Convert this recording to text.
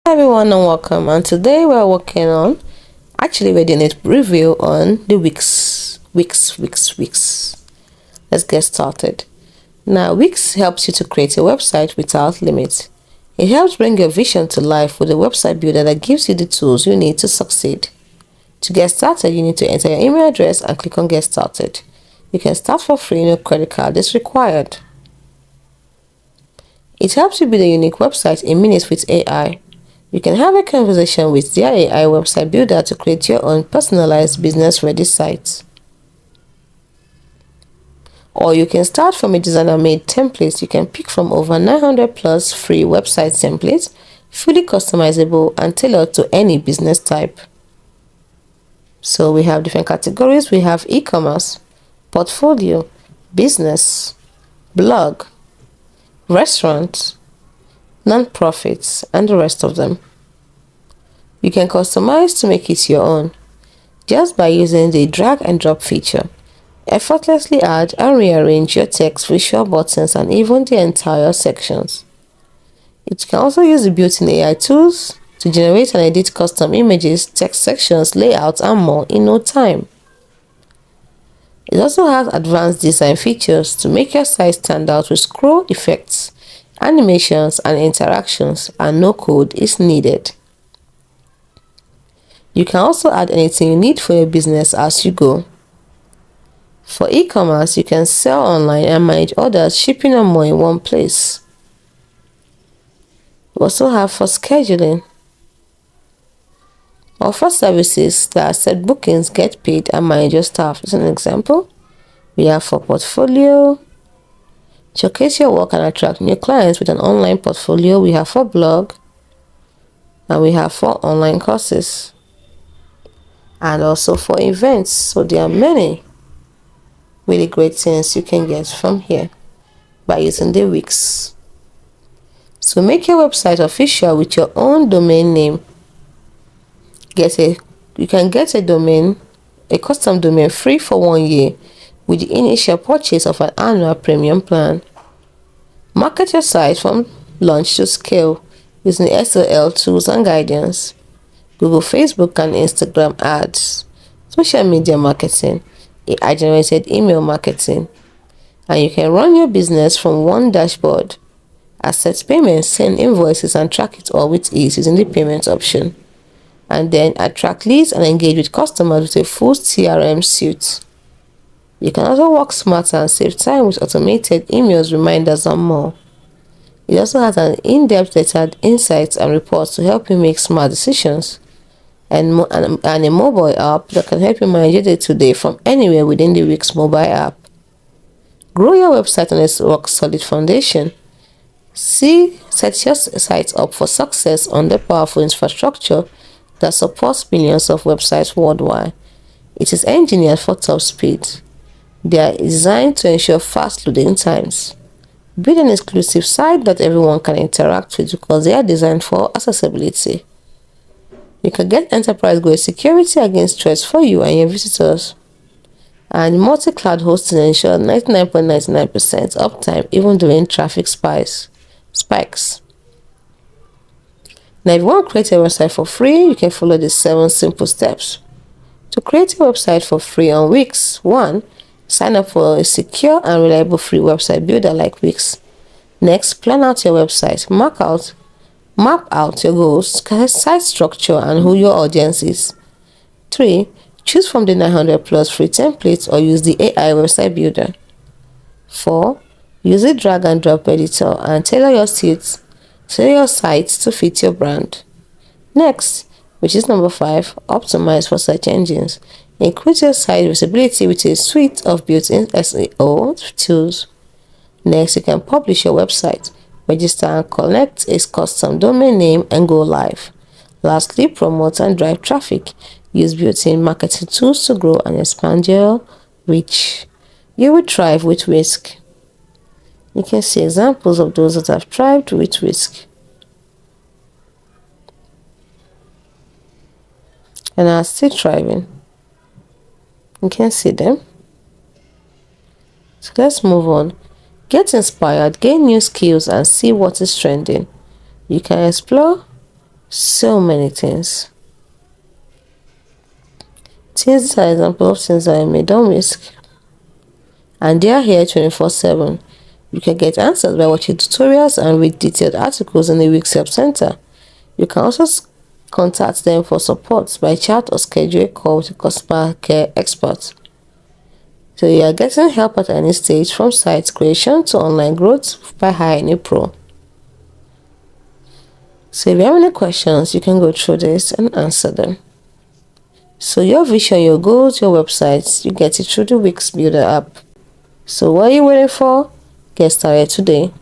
Hi everyone and welcome, and today we're we're doing a review on the Wix. Let's get started. Now Wix helps you to create a website without limits. It helps bring your vision to life with a website builder that gives you the tools you need to succeed. To get started, you need to enter your email address and click on get started. You can start for free, no credit card is required. It helps you build a unique website in minutes with AI. You can have a conversation with their AI website builder to create your own personalized business-ready site. Or you can start from a designer-made template. You can pick from over 900 plus free website templates, fully customizable and tailored to any business type. So we have different categories. We have e-commerce, portfolio, business, blog, restaurants, non-profits, and the rest of them. You can customize to make it your own just by using the drag and drop feature. Effortlessly add and rearrange your text, visual buttons, and even the entire sections. It can also use the built-in AI tools to generate and edit custom images, text sections, layouts, and more in no time. It also has advanced design features to make your site stand out with scroll effects, animations, and interactions, and no code is needed. You can also add anything you need for your business as you go. For e-commerce, you can sell online and manage orders, shipping, and more in one place. We also have for scheduling or for services that accept bookings, get paid, and manage your staff. As an example, we have for portfolio, showcase your work and attract new clients with an online portfolio. We have for blog, and we have for online courses, and also for events. So there are many really great things you can get from here by using the Wix. So make your website official with your own domain name. You can get a custom domain free for 1 year with the initial purchase of an annual premium plan. Market your site from launch to scale using SEO tools and guidance, Google, Facebook, and Instagram ads, social media marketing, AI-generated email marketing, and you can run your business from one dashboard, accept payments, send invoices, and track it all with ease using the payment option, and then attract leads and engage with customers with a full CRM suite. You can also work smarter and save time with automated emails, reminders, and more. It also has an in-depth data insights and reports to help you make smart decisions, and a mobile app that can help you manage your day-to-day from anywhere within the Wix mobile app. Grow your website on a rock-solid foundation. Set your site up for success on the powerful infrastructure that supports millions of websites worldwide. It is engineered for top speed. They are designed to ensure fast loading times. Build an exclusive site that everyone can interact with because they are designed for accessibility. You can get enterprise-grade security against threats for you and your visitors. And multi-cloud hosting ensures 99.99% uptime even during traffic spikes. Now, if you want to create a website for free, you can follow the 7 simple steps. To create a website for free on Wix, 1. Sign up for a secure and reliable free website builder like Wix. Next, plan out your website. Map out your goals, site structure, and who your audience is. 3. Choose from the 900 plus free templates or use the AI website builder. 4. Use a drag and drop editor and tailor your site to fit your brand. Next, which is number 5, optimize for search engines. Increase your site visibility with a suite of built-in SEO tools. Next, you can publish your website, register and connect a custom domain name, and go live. Lastly, promote and drive traffic. Use built-in marketing tools to grow and expand your reach. You will thrive with Wix. You can see examples of those that have thrived with Wix. And are still thriving. You can see them. So let's move on. Get inspired, gain new skills, and see what is trending. You can explore So many things. These are examples of things that I made on risk. And they are here 24/7. You can get answers by watching tutorials and read detailed articles in the Risk Help Center. You can also contact them for support by chat or schedule a call with a customer care expert. So you are getting help at any stage, from site creation to online growth, by hiring a pro. So if you have any questions, you can go through this and answer them. So your vision, your goals, your websites, you get it through the Wix Builder app. So what are you waiting for? Get started today.